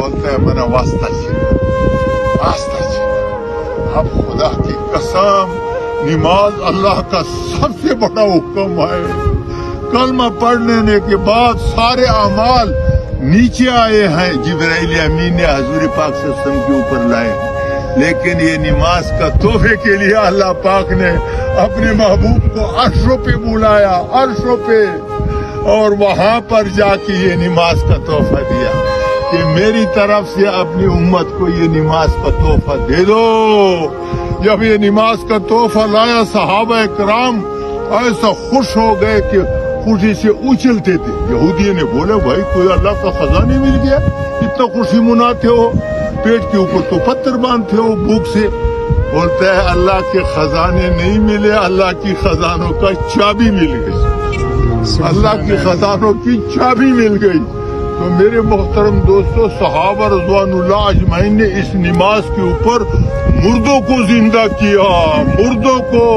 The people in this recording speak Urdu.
بولتا ہے میرا واسطہ چھینا. اب خدا کی قسم نماز اللہ کا سب سے بڑا حکم ہے. کلمہ پڑھنے کے بعد سارے اعمال نیچے آئے ہیں، جبرائیل امین نے حضور پاک صلی اللہ علیہ وسلم کے اوپر لائے، لیکن یہ نماز کا تحفے کے لیے اللہ پاک نے اپنے محبوب کو عرشوں پہ بلایا، عرشوں پہ، اور وہاں پر جا کے یہ نماز کا تحفہ دیا کہ میری طرف سے اپنی امت کو یہ نماز کا تحفہ دے دو. جب یہ نماز کا تحفہ لایا صحابہ کرام ایسا خوش ہو گئے کہ خوشی سے اچھلتے تھے. یہودی نے بولے بھائی کوئی اللہ کا خزانہ مل گیا، اتنا خوشی مناتے ہو، پیٹ کے اوپر تو پتھر باندھتے ہو بھوک سے. بولتا ہے اللہ کے خزانے نہیں ملے، اللہ کی خزانوں کا چابی مل گئی، اللہ کی خزانوں کی چابی مل گئی. تو میرے محترم دوستو، صحابہ رضوان اللہ اجمعین نے اس نماز کے اوپر مردوں کو زندہ کیا، مردوں کو.